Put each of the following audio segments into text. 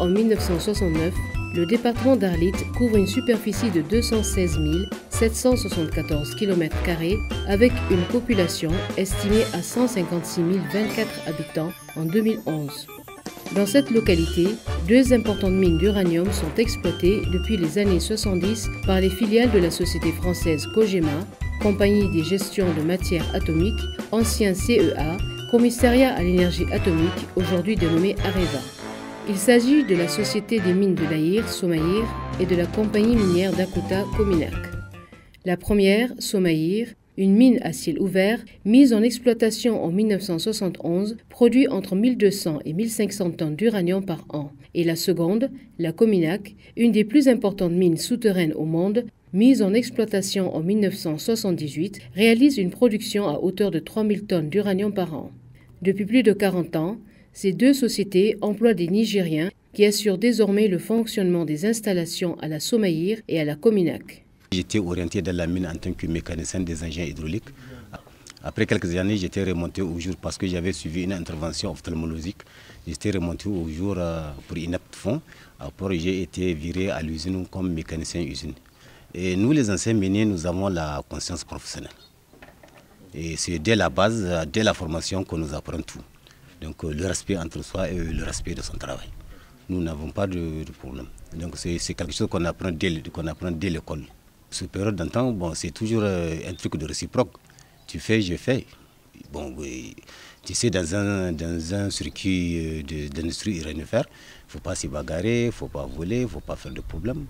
en 1969, le département d'Arlit couvre une superficie de 216 774 km² avec une population estimée à 156 024 habitants en 2011. Dans cette localité, 2 importantes mines d'uranium sont exploitées depuis les années 70 par les filiales de la société française Cogema, Compagnie des gestions de matières atomiques, ancien CEA, Commissariat à l'énergie atomique, aujourd'hui dénommé Areva. Il s'agit de la Société des mines de l'Aïr, Somaïr, et de la compagnie minière d'Akouta, Cominac. La première, Somaïr, une mine à ciel ouvert, mise en exploitation en 1971, produit entre 1200 et 1500 tonnes d'uranium par an. Et la seconde, la Cominac, une des plus importantes mines souterraines au monde, mise en exploitation en 1978, réalise une production à hauteur de 3000 tonnes d'uranium par an. Depuis plus de 40 ans, ces 2 sociétés emploient des Nigériens qui assurent désormais le fonctionnement des installations à la Somaïr et à la Cominac. J'étais orienté dans la mine en tant que mécanicien des engins hydrauliques. Après quelques années, j'étais remonté au jour parce que j'avais suivi une intervention ophtalmologique. J'étais remonté au jour pour inapte fond. Après, j'ai été viré à l'usine comme mécanicien usine. Et nous, les anciens miniers, nous avons la conscience professionnelle. Et c'est dès la base, dès la formation qu'on nous apprend tout. Donc le respect entre soi et le respect de son travail. Nous n'avons pas de problème. Donc c'est quelque chose qu'on apprend dès l'école. Cette période d'antan, bon, c'est toujours un truc de réciproque. Tu fais, je fais. Bon, oui, tu sais, dans un circuit d'industrie iranifère, il ne faut pas s'y bagarrer, il ne faut pas voler, il ne faut pas faire de problème.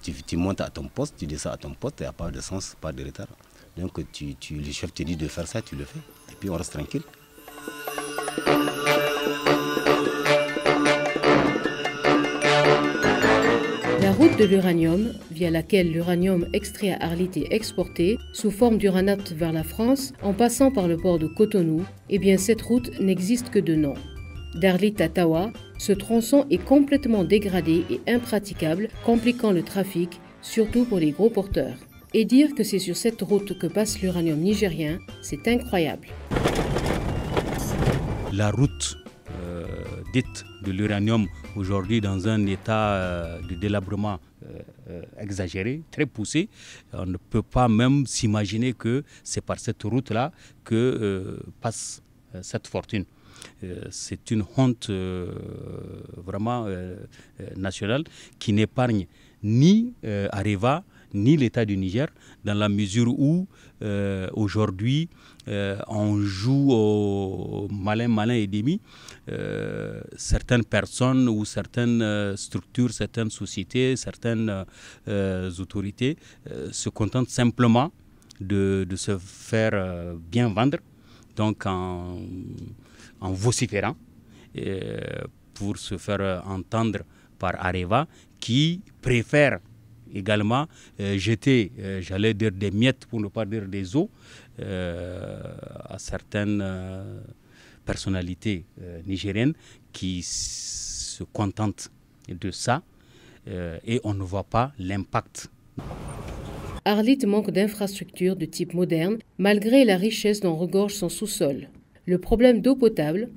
Tu montes à ton poste, tu descends à ton poste, il n'y a pas de sens, pas de retard. Donc le chef te dit de faire ça, tu le fais. Et puis on reste tranquille. La route de l'uranium, via laquelle l'uranium extrait à Arlit est exporté sous forme d'uranate vers la France en passant par le port de Cotonou, eh bien cette route n'existe que de nom. D'Arlit à Tawa, ce tronçon est complètement dégradé et impraticable, compliquant le trafic, surtout pour les gros porteurs. Et dire que c'est sur cette route que passe l'uranium nigérien, c'est incroyable. La route dite de l'uranium aujourd'hui dans un état de délabrement exagéré, très poussé. On ne peut pas même s'imaginer que c'est par cette route-là que passe cette fortune. C'est une honte vraiment nationale qui n'épargne ni Areva ni l'État du Niger, dans la mesure où aujourd'hui on joue au malin et demi. Certaines personnes ou certaines structures, certaines sociétés, certaines autorités se contentent simplement de se faire bien vendre, donc en vociférant pour se faire entendre par Areva, qui préfère également jeter, j'allais dire des miettes pour ne pas dire des os, à certaines personnalités nigériennes qui se contentent de ça et on ne voit pas l'impact. Arlit manque d'infrastructures de type moderne malgré la richesse dont regorge son sous-sol. Le problème d'eau potable,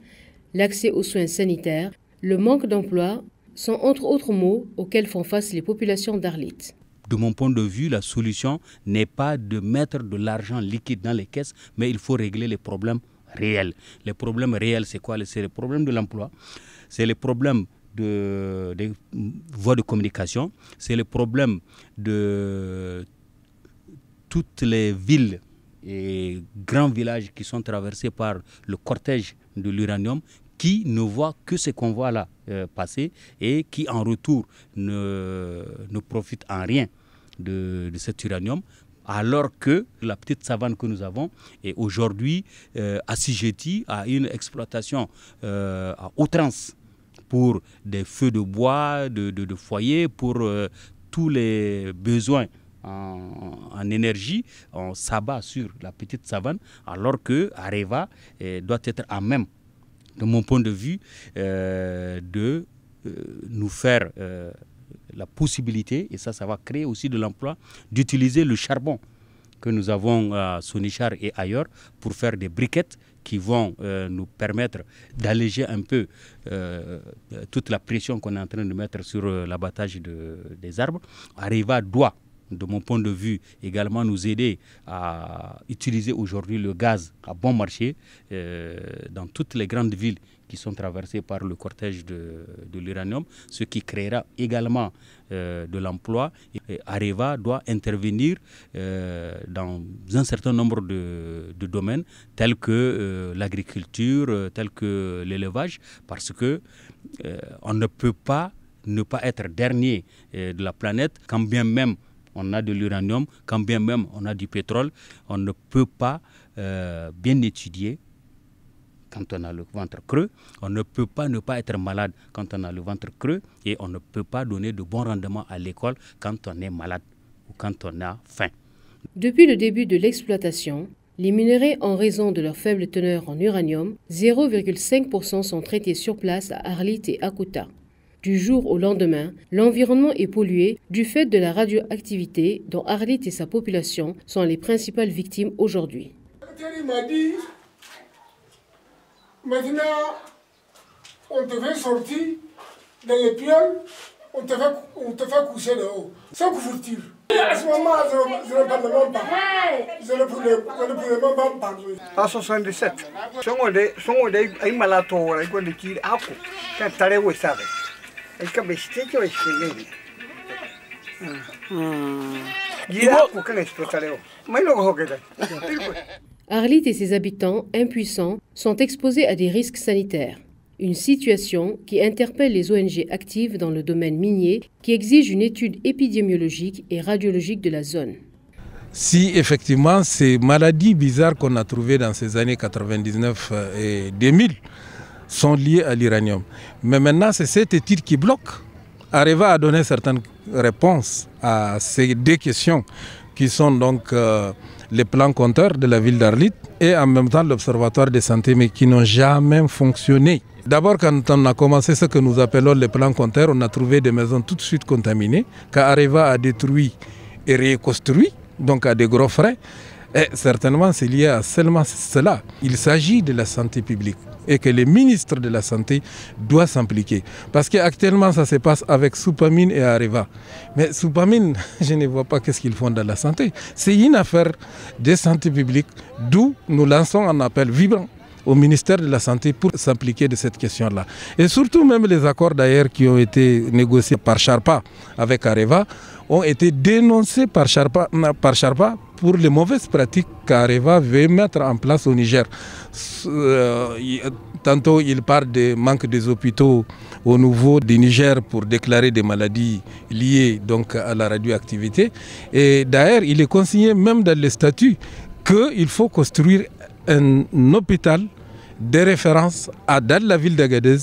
l'accès aux soins sanitaires, le manque d'emploi sont entre autres maux auxquels font face les populations d'Arlit. De mon point de vue, la solution n'est pas de mettre de l'argent liquide dans les caisses, mais il faut régler les problèmes réels. Les problèmes réels, c'est quoi? C'est les problèmes de l'emploi, c'est les problèmes des voies de communication, c'est les problèmes de toutes les villes et grands villages qui sont traversés par le cortège de l'uranium, qui ne voit que ces convois-là passer et qui en retour ne profitent en rien de cet uranium, alors que la petite savane que nous avons est aujourd'hui assujettie à une exploitation à outrance pour des feux de bois, de foyers, pour tous les besoins en énergie. On s'abat sur la petite savane, alors que Areva doit être à même, de mon point de vue, de nous faire la possibilité, et ça va créer aussi de l'emploi, d'utiliser le charbon que nous avons à Sonichar et ailleurs pour faire des briquettes qui vont nous permettre d'alléger un peu toute la pression qu'on est en train de mettre sur l'abattage des arbres. Areva doit, de mon point de vue, également nous aider à utiliser aujourd'hui le gaz à bon marché dans toutes les grandes villes qui sont traversées par le cortège de l'uranium, ce qui créera également de l'emploi. Et Areva doit intervenir dans un certain nombre de domaines tels que l'agriculture, tels que l'élevage, parce que on ne peut pas ne pas être dernier de la planète, quand bien même on a de l'uranium, quand bien même on a du pétrole, on ne peut pas bien étudier quand on a le ventre creux, on ne peut pas ne pas être malade quand on a le ventre creux, et on ne peut pas donner de bons rendements à l'école quand on est malade ou quand on a faim. Depuis le début de l'exploitation, les minerais, en raison de leur faible teneur en uranium, 0,5% sont traités sur place à Arlit et à Kouta. Du jour au lendemain, l'environnement est pollué du fait de la radioactivité dont Arlit et sa population sont les principales victimes aujourd'hui. Maintenant, on te fait sortir dans les pioles, on te fait coucher dehors, sans couverture. À ce moment, je ne parle même pas. Je ne pourrais même pas parler. En 77, son de malato, il faut dire à quoi, quand tu as ça. Il faut que tu aies Arlit et ses habitants, impuissants, sont exposés à des risques sanitaires. Une situation qui interpelle les ONG actives dans le domaine minier, qui exige une étude épidémiologique et radiologique de la zone. Si effectivement ces maladies bizarres qu'on a trouvées dans ces années 99 et 2000 sont liées à l'uranium. Mais maintenant, c'est cette étude qui bloque. Areva a donné certaines réponses à ces deux questions qui sont donc les plans compteurs de la ville d'Arlit et en même temps l'observatoire de santé, mais qui n'ont jamais fonctionné. D'abord, quand on a commencé ce que nous appelons les plans compteurs, on a trouvé des maisons tout de suite contaminées, qu'Areva a détruit et reconstruit, donc à des gros frais. Et certainement, c'est lié à seulement cela. Il s'agit de la santé publique et que le ministre de la Santé doit s'impliquer. Parce qu'actuellement, ça se passe avec Soupamine et Areva. Mais Soupamine, je ne vois pas qu'est-ce qu'ils font dans la santé. C'est une affaire de santé publique, d'où nous lançons un appel vibrant au ministère de la Santé pour s'impliquer de cette question-là. Et surtout, même les accords d'ailleurs qui ont été négociés par Sharpa avec Areva ont été dénoncés par Sharpa pour les mauvaises pratiques qu'Areva veut mettre en place au Niger. Tantôt, il parle du manque des hôpitaux au niveau du Niger pour déclarer des maladies liées donc à la radioactivité. Et d'ailleurs, il est consigné même dans les statuts qu'il faut construire un hôpital de référence dans la ville d'Agadez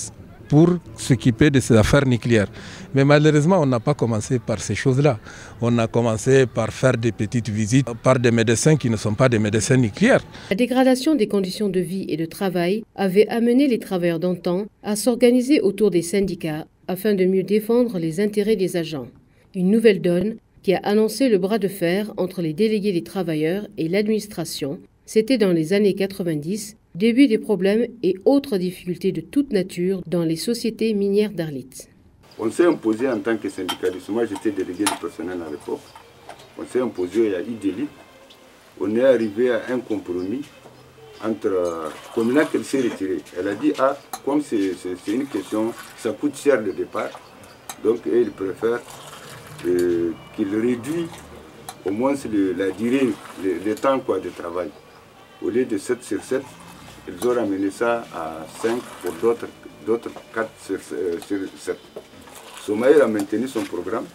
pour s'occuper de ces affaires nucléaires. Mais malheureusement, on n'a pas commencé par ces choses-là. On a commencé par faire des petites visites par des médecins qui ne sont pas des médecins nucléaires. La dégradation des conditions de vie et de travail avait amené les travailleurs d'antan à s'organiser autour des syndicats afin de mieux défendre les intérêts des agents. Une nouvelle donne qui a annoncé le bras de fer entre les délégués des travailleurs et l'administration. C'était dans les années 90, début des problèmes et autres difficultés de toute nature dans les sociétés minières d'Arlit. On s'est imposé en tant que syndicaliste. Moi, j'étais délégué du personnel à l'époque. On s'est imposé, il y a eu délit. On est arrivé à un compromis entre... Comme là qu'elle s'est retirée, elle a dit, ah, comme c'est une question, ça coûte cher le départ, donc elle préfère qu'il réduise au moins la durée, le temps quoi, de travail. Au lieu de 7 sur 7, ils ont ramené ça à 5 pour d'autres 4 sur 7. Somaïr a maintenu son programme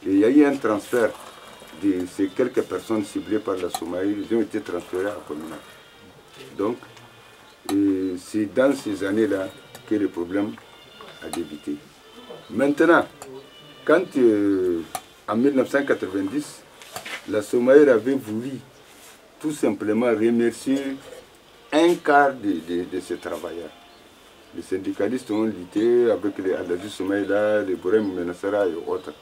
et il y a eu un transfert de ces quelques personnes ciblées par la Somaïr, ils ont été transférés à la communale. Donc, c'est dans ces années-là que le problème a débuté. Maintenant, quand en 1990, la Somaïr avait voulu tout simplement remercier un quart de ces travailleurs. Les syndicalistes ont lutté avec les Adadji Soumaïla, les Bourem Menassara et autres.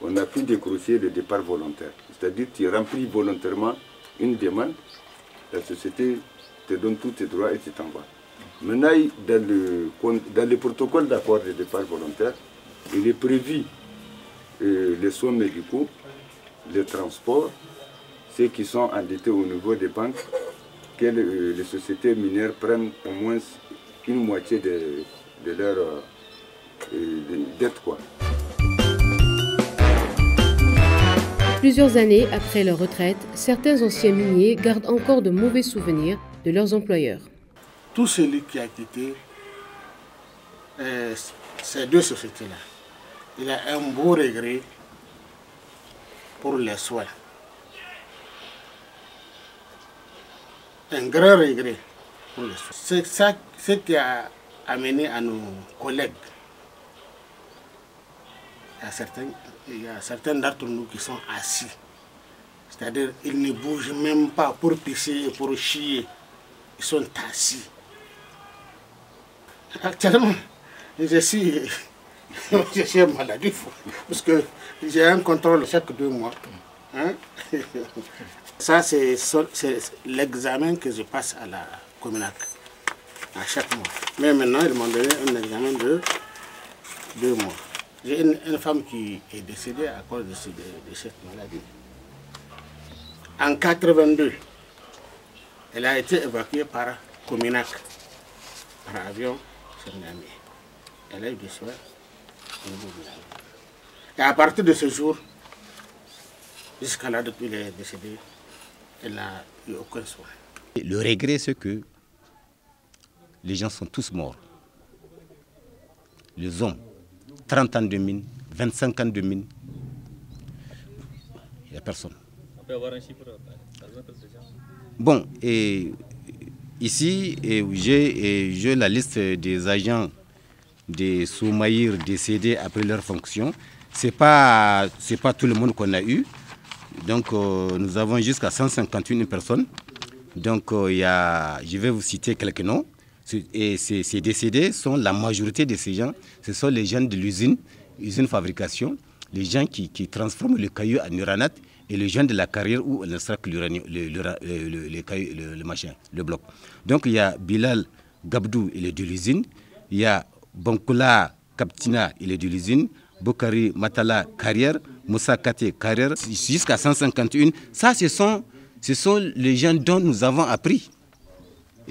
On a pu décrocher le départ volontaire. C'est-à-dire que tu remplis volontairement une demande, la société te donne tous tes droits et tu t'en vas. Maintenant, dans le protocole d'accord de départ volontaire, il est prévu les soins médicaux, les transports, ceux qui sont endettés au niveau des banques, que les sociétés minières prennent au moins une moitié de leur dette, quoi. Plusieurs années après leur retraite, certains anciens miniers gardent encore de mauvais souvenirs de leurs employeurs. Tout celui qui a quitté ces deux sociétés-là, il a un beau regret pour les soins. Un grand regret pour les soins. C'est ça ce qui a amené à nos collègues. Il y a certains d'entre nous qui sont assis. C'est-à-dire ils ne bougent même pas pour pisser et pour chier. Ils sont assis. Actuellement, je suis maladif parce que j'ai un contrôle chaque 2 mois. Hein? Ça, c'est l'examen que je passe à la Cominac à chaque mois. Mais maintenant, ils m'ont donné un examen de 2 mois. J'ai une femme qui est décédée à cause de cette maladie. En 82, elle a été évacuée par Cominac, par avion sur Niamey. Elle a eu des soins au niveau de Niamey. Et à partir de ce jour, jusqu'à là, depuis qu'elle est décédée, elle n'a eu aucun soin. Le regret, c'est que les gens sont tous morts. Les hommes, 30 ans de mine, 25 ans de mine, il n'y a personne. On peut avoir un chiffre, par exemple, de gens. Bon, et ici, j'ai la liste des agents des Soumaïr décédés après leur fonction. Ce n'est pas tout le monde qu'on a eu. Donc, nous avons jusqu'à 151 personnes. Donc, je vais vous citer quelques noms. Et ces décédés sont la majorité de ces gens. Ce sont les gens de l'usine fabrication, les gens qui transforment le caillou en uranate et les gens de la carrière où on extrait le bloc. Donc, il y a Bilal Gabdou, il est de l'usine. Il y a Bankoula Kaptina, il est de l'usine. Bokari Matala, carrière. Moussa Kate, carrière. Jusqu'à 151. Ça, ce sont les gens dont nous avons appris.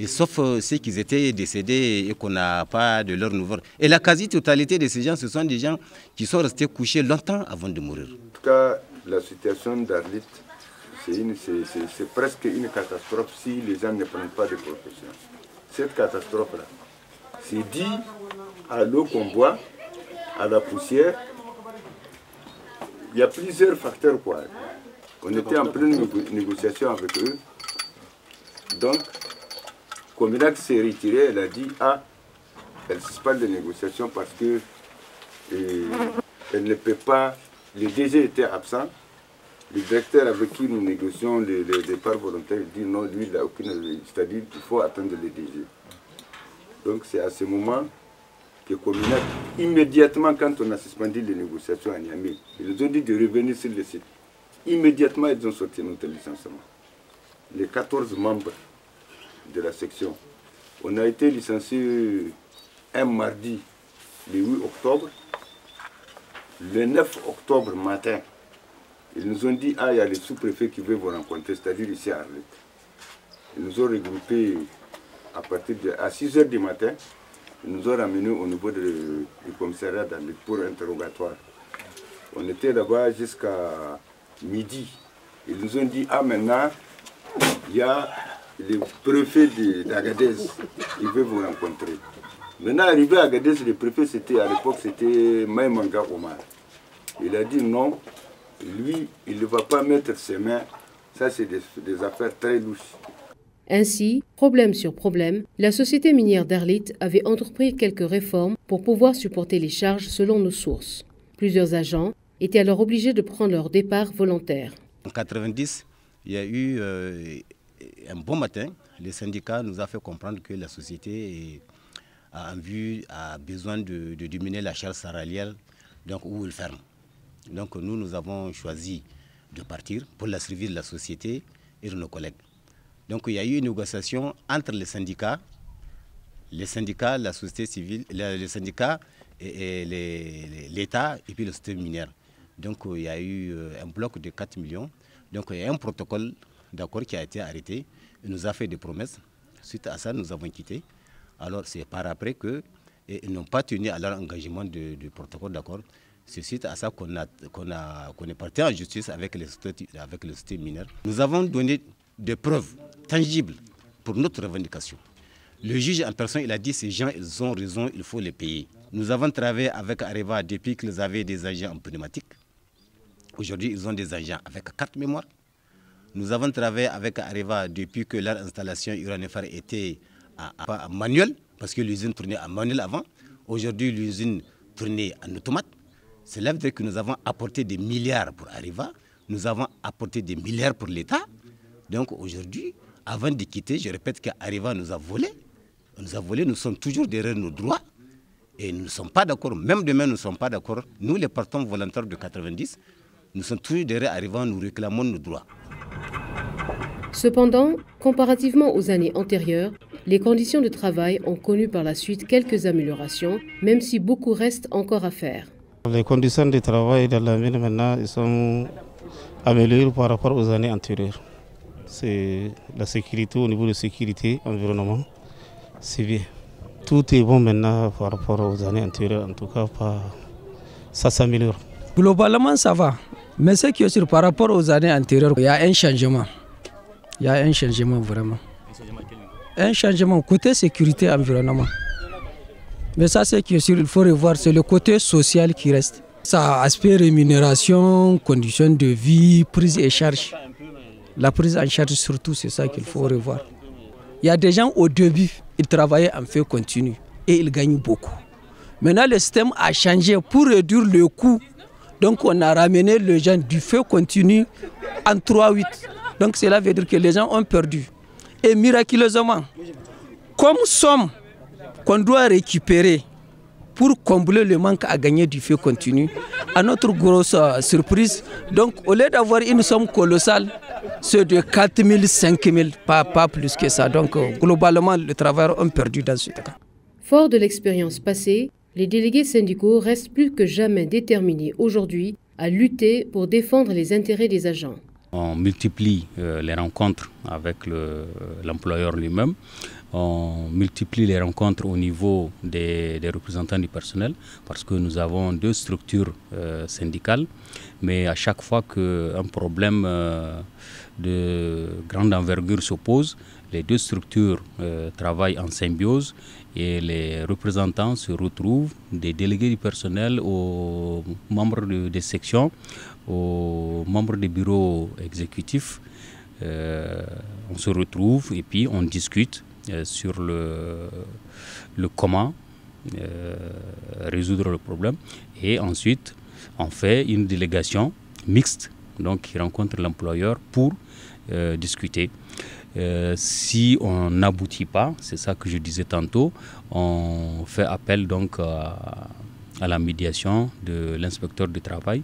Et sauf ceux qui étaient décédés et qu'on n'a pas de leurs nouvelles. Et la quasi-totalité de ces gens, ce sont des gens qui sont restés couchés longtemps avant de mourir. En tout cas, la situation d'Arlit, c'est presque une catastrophe si les gens ne prennent pas de précautions. Cette catastrophe-là, c'est dû à l'eau qu'on boit, à la poussière. Il y a plusieurs facteurs, quoi. On était en pleine négociation avec eux. Donc, Cominac s'est retirée, elle a dit elle suspend les négociations parce que elle ne peut pas. Le DG était absent. Le directeur avec qui nous négocions les départs volontaires dit non, lui il n'a aucune. C'est-à-dire qu'il faut attendre le DG. Donc c'est à ce moment que Cominac, immédiatement quand on a suspendu les négociations à Niamey, ils nous ont dit de revenir sur le site. Immédiatement ils ont sorti notre licenciement. Les 14 membres de la section. On a été licencié un mardi, le 8 octobre. Le 9 octobre matin, ils nous ont dit il y a le sous-préfet qui veut vous rencontrer, c'est-à-dire ici à Arlit. Ils nous ont regroupés à 6 h du matin. Ils nous ont ramenés au niveau du commissariat d'Arlit pour interrogatoire. On était là-bas jusqu'à midi. Ils nous ont dit maintenant, il y a le préfet d'Agadez, il veut vous rencontrer. Maintenant, arrivé à Agadez, le préfet, à l'époque, c'était Maïmanga Omar. Il a dit non, lui, il ne va pas mettre ses mains. Ça, c'est des affaires très louches. Ainsi, problème sur problème, la société minière d'Arlit avait entrepris quelques réformes pour pouvoir supporter les charges selon nos sources. Plusieurs agents étaient alors obligés de prendre leur départ volontaire. En 1990, il y a eu un bon matin, le syndicat nous a fait comprendre que la société a besoin de diminuer la charge salariale, donc où il ferme. Donc nous avons choisi de partir pour la survie de la société et de nos collègues. Donc il y a eu une négociation entre les syndicats, la société civile, les syndicats et l'État et puis le système minière. Donc il y a eu un bloc de 4 millions. Donc il y a un protocole d'accord qui a été arrêté. Il nous a fait des promesses. Suite à ça, nous avons quitté. Alors c'est par après qu'ils n'ont pas tenu à leur engagement du protocole d'accord. C'est suite à ça qu'on est parti en justice avec les sociétés minières. Nous avons donné des preuves tangibles pour notre revendication. Le juge en personne, il a dit ces gens, ils ont raison, il faut les payer. Nous avons travaillé avec Areva depuis qu'ils avaient des engins en pneumatique. Aujourd'hui, ils ont des engins avec carte mémoire. Nous avons travaillé avec Areva depuis que leur installation Uranifar était en manuel, parce que l'usine tournait en manuel avant. Aujourd'hui, l'usine tournait en automate. Cela veut dire que nous avons apporté des milliards pour Areva, nous avons apporté des milliards pour l'État. Donc aujourd'hui, avant de quitter, je répète qu'Areva nous a volé. Nous sommes toujours derrière nos droits. Et nous ne sommes pas d'accord, même demain nous ne sommes pas d'accord. Nous, les partants volontaires de 90, nous sommes toujours derrière Areva, nous réclamons nos droits. Cependant, comparativement aux années antérieures, les conditions de travail ont connu par la suite quelques améliorations, même si beaucoup reste encore à faire. Les conditions de travail dans la mine maintenant ils sont améliorées par rapport aux années antérieures. C'est la sécurité, au niveau de sécurité, environnement, c'est bien. Tout est bon maintenant par rapport aux années antérieures, en tout cas ça s'améliore. Globalement ça va, mais ce qui est sûr par rapport aux années antérieures, il y a un changement. Il y a un changement vraiment. Un changement côté sécurité, environnement. Mais ça, c'est qui est sûr, il faut revoir, c'est le côté social qui reste. Ça, aspect rémunération, conditions de vie, prise et charge. La prise en charge surtout, c'est ça qu'il faut revoir. Il y a des gens au début, ils travaillaient en fait continu et ils gagnent beaucoup. Maintenant, le système a changé pour réduire le coût. Donc, on a ramené les gens du feu continu en 3-8. Donc, cela veut dire que les gens ont perdu. Et miraculeusement, comme somme qu'on doit récupérer pour combler le manque à gagner du feu continu, à notre grosse surprise, donc au lieu d'avoir une somme colossale, c'est de 4 000, 5 000, pas plus que ça. Donc globalement, les travailleurs ont perdu dans ce cas. Fort de l'expérience passée, les délégués syndicaux restent plus que jamais déterminés aujourd'hui à lutter pour défendre les intérêts des agents. On multiplie les rencontres avec l'employeur lui-même. On multiplie les rencontres au niveau des représentants du personnel parce que nous avons 2 structures syndicales. Mais à chaque fois qu'un problème de grande envergure s'oppose, les 2 structures travaillent en symbiose et les représentants se retrouvent, des délégués du personnel aux membres des sections, aux membres des bureaux exécutifs. On se retrouve et puis on discute sur le comment résoudre le problème. Et ensuite, on fait une délégation mixte donc, qui rencontre l'employeur pour discuter. Si on n'aboutit pas, c'est ça que je disais tantôt, on fait appel donc à la médiation de l'inspecteur du travail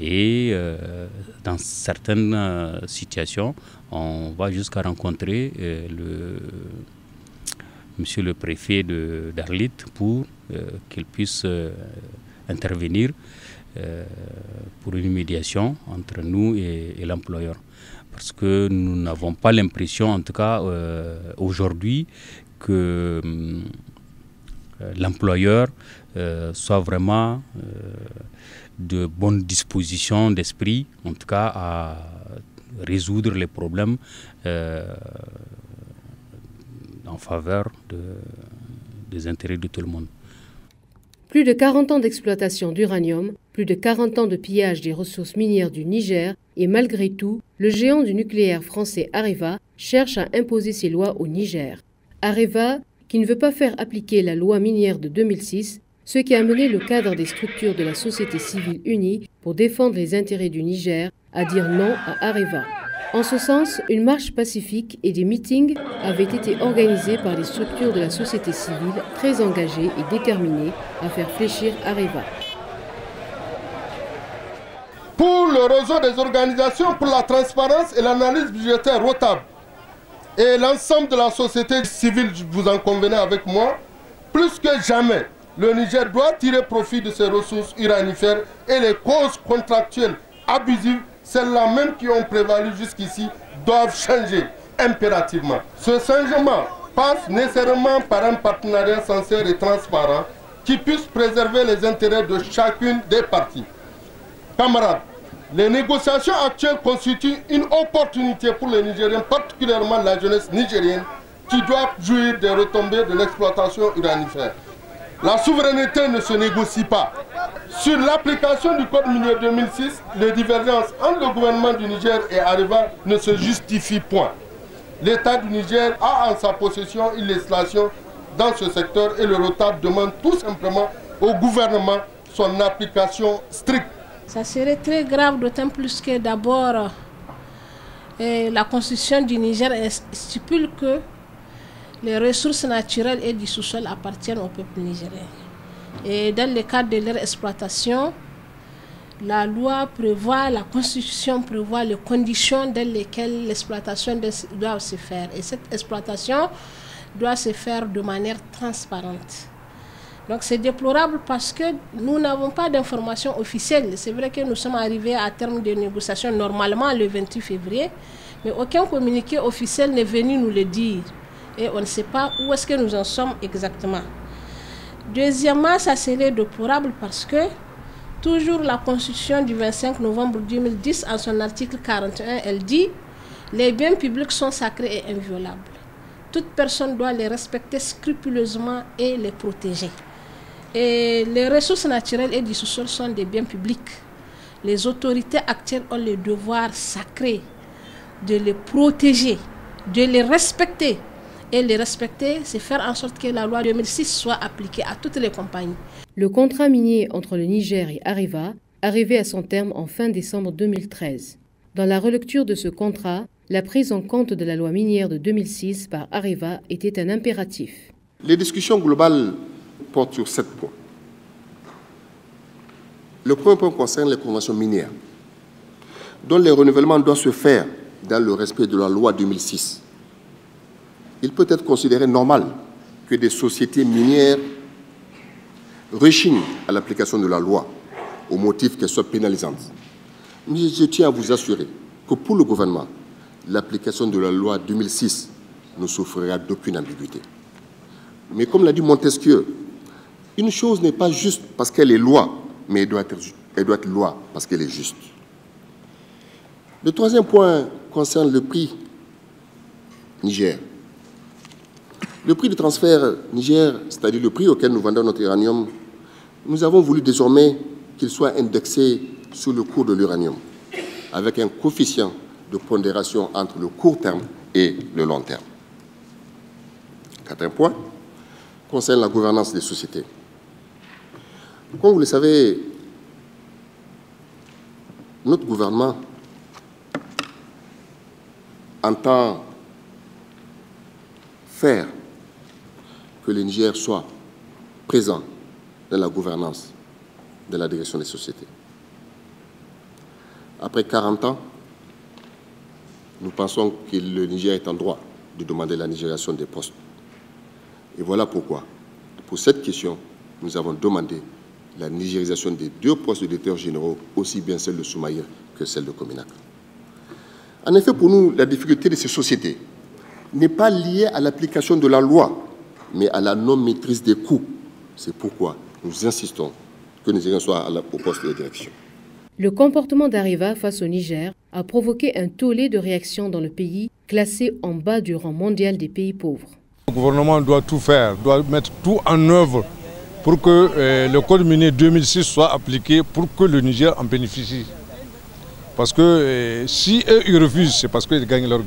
et dans certaines situations, on va jusqu'à rencontrer monsieur le préfet d'Arlit pour qu'il puisse intervenir pour une médiation entre nous et l'employeur. Parce que nous n'avons pas l'impression, en tout cas aujourd'hui, que l'employeur soit vraiment de bonne disposition d'esprit, en tout cas à résoudre les problèmes en faveur des intérêts de tout le monde. Plus de 40 ans d'exploitation d'uranium, plus de 40 ans de pillage des ressources minières du Niger, et malgré tout, le géant du nucléaire français Areva cherche à imposer ses lois au Niger. Areva, qui ne veut pas faire appliquer la loi minière de 2006, ce qui a mené le cadre des structures de la société civile unie pour défendre les intérêts du Niger à dire non à Areva. En ce sens, une marche pacifique et des meetings avaient été organisés par les structures de la société civile très engagées et déterminées à faire fléchir Areva. Pour le réseau des organisations pour la transparence et l'analyse budgétaire ROTAB, et l'ensemble de la société civile, vous en convenez avec moi, plus que jamais, le Niger doit tirer profit de ses ressources uranifères et les causes contractuelles abusives, celles-là même qui ont prévalu jusqu'ici, doivent changer impérativement. Ce changement passe nécessairement par un partenariat sincère et transparent qui puisse préserver les intérêts de chacune des parties. Camarades, les négociations actuelles constituent une opportunité pour les Nigériens, particulièrement la jeunesse nigérienne, qui doit jouir des retombées de l'exploitation uranifère. La souveraineté ne se négocie pas. Sur l'application du Code minier 2006, les divergences entre le gouvernement du Niger et Areva ne se justifient point. L'État du Niger a en sa possession une législation dans ce secteur et le retard demande tout simplement au gouvernement son application stricte. Ça serait très grave, d'autant plus que d'abord la constitution du Niger stipule que les ressources naturelles et du sous-sol appartiennent au peuple nigérien. Et dans le cadre de leur exploitation, la loi prévoit, la constitution prévoit les conditions dans lesquelles l'exploitation doit se faire. Et cette exploitation doit se faire de manière transparente. Donc c'est déplorable parce que nous n'avons pas d'informations officielles. C'est vrai que nous sommes arrivés à terme de négociations normalement le 28 février, mais aucun communiqué officiel n'est venu nous le dire. Et on ne sait pas où est-ce que nous en sommes exactement. Deuxièmement, ça serait déplorable parce que toujours la Constitution du 25 novembre 2010, en son article 41, elle dit « Les biens publics sont sacrés et inviolables. Toute personne doit les respecter scrupuleusement et les protéger. » Et les ressources naturelles et du sous-sol sont des biens publics. Les autorités actuelles ont le devoir sacré de les protéger, de les respecter. Et les respecter, c'est faire en sorte que la loi 2006 soit appliquée à toutes les compagnies. Le contrat minier entre le Niger et Areva arrivait à son terme en fin décembre 2013. Dans la relecture de ce contrat, la prise en compte de la loi minière de 2006 par Areva était un impératif. Les discussions globales portent sur 7 points. Le premier point concerne les conventions minières, dont le renouvellement doit se faire dans le respect de la loi 2006. Il peut être considéré normal que des sociétés minières rechignent à l'application de la loi au motif qu'elle soit pénalisante. Mais je tiens à vous assurer que pour le gouvernement, l'application de la loi 2006 ne souffrira d'aucune ambiguïté. Mais comme l'a dit Montesquieu, une chose n'est pas juste parce qu'elle est loi, mais elle doit être loi parce qu'elle est juste. Le troisième point concerne le prix Niger. Le prix de transfert Niger, c'est-à-dire le prix auquel nous vendons notre uranium, nous avons voulu désormais qu'il soit indexé sur le cours de l'uranium, avec un coefficient de pondération entre le court terme et le long terme. Quatrième point concerne la gouvernance des sociétés. Comme vous le savez, notre gouvernement entend faire que le Niger soit présent dans la gouvernance de la direction des sociétés. Après 40 ans, nous pensons que le Niger est en droit de demander la nigérisation des postes. Et voilà pourquoi, pour cette question, nous avons demandé la nigérisation des 2 postes de directeurs généraux, aussi bien celle de Soumaïr que celle de Cominac. En effet, pour nous, la difficulté de ces sociétés n'est pas liée à l'application de la loi, mais à la non-maîtrise des coûts. C'est pourquoi nous insistons que les Nigériens soient au poste de direction. Le comportement d'Areva face au Niger a provoqué un tollé de réactions dans le pays, classé en bas du rang mondial des pays pauvres. Le gouvernement doit tout faire, doit mettre tout en œuvre pour que le code minier 2006 soit appliqué pour que le Niger en bénéficie. Parce que si eux ils refusent, c'est parce qu'ils gagnent leur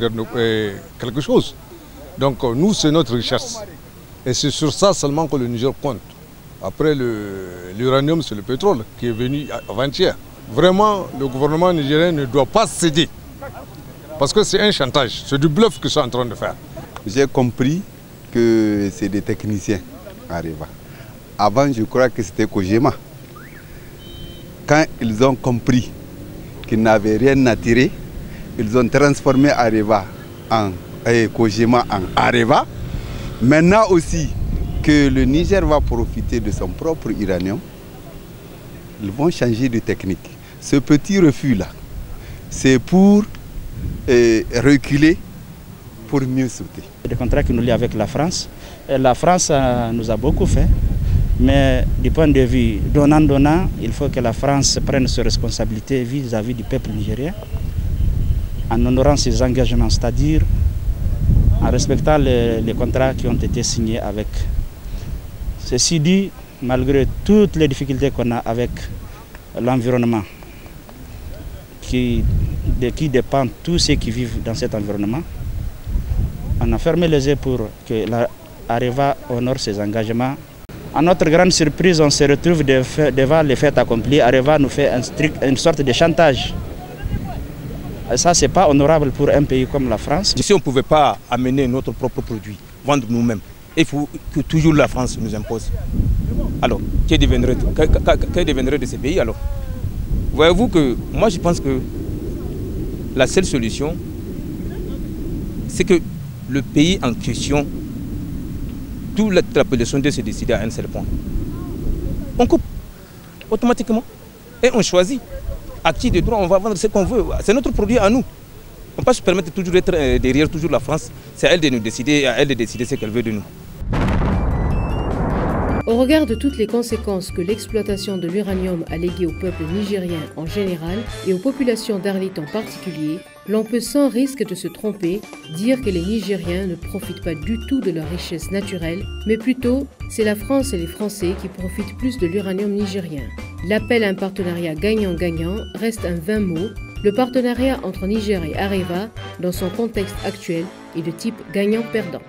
quelque chose. Donc nous, c'est notre richesse. Et c'est sur ça seulement que le Niger compte. Après l'uranium, c'est le pétrole qui est venu avant-hier. Vraiment, le gouvernement nigérien ne doit pas céder. Parce que c'est un chantage, c'est du bluff qu'ils sont en train de faire. J'ai compris que c'est des techniciens Areva. Avant, je crois que c'était Kojima. Quand ils ont compris qu'ils n'avaient rien à tirer, ils ont transformé Areva en Kogema en Areva. Maintenant aussi que le Niger va profiter de son propre uranium, ils vont changer de technique. Ce petit refus-là, c'est pour reculer, pour mieux sauter. Le contrat que nous lions avec la France nous a beaucoup fait, mais du point de vue donnant-donnant, il faut que la France prenne ses responsabilités vis-à-vis du peuple nigérien, en honorant ses engagements, c'est-à-dire en respectant les contrats qui ont été signés avec. Ceci dit, malgré toutes les difficultés qu'on a avec l'environnement, qui dépendent tous ceux qui vivent dans cet environnement, on a fermé les yeux pour que l'Areva honore ses engagements. À notre grande surprise, on se retrouve devant les faits accomplis. Areva nous fait une sorte de chantage. Et ça, ce n'est pas honorable pour un pays comme la France. Si on ne pouvait pas amener notre propre produit, vendre nous-mêmes, il faut que toujours la France nous impose. Alors, que deviendrait de ces pays alors? Voyez-vous que moi je pense que la seule solution, c'est que le pays en question, toute la population doit se décider à un seul point. On coupe automatiquement et on choisit à qui de droit on va vendre ce qu'on veut. C'est notre produit à nous. On ne peut pas se permettre de toujours être derrière toujours la France. C'est à elle de nous décider, à elle de décider ce qu'elle veut de nous. Au regard de toutes les conséquences que l'exploitation de l'uranium a léguées au peuple nigérien en général et aux populations d'Arlit en particulier, l'on peut sans risque de se tromper dire que les Nigériens ne profitent pas du tout de leur richesse naturelle, mais plutôt c'est la France et les Français qui profitent plus de l'uranium nigérien. L'appel à un partenariat gagnant-gagnant reste un vain mot. Le partenariat entre Niger et Areva, dans son contexte actuel, est de type gagnant-perdant.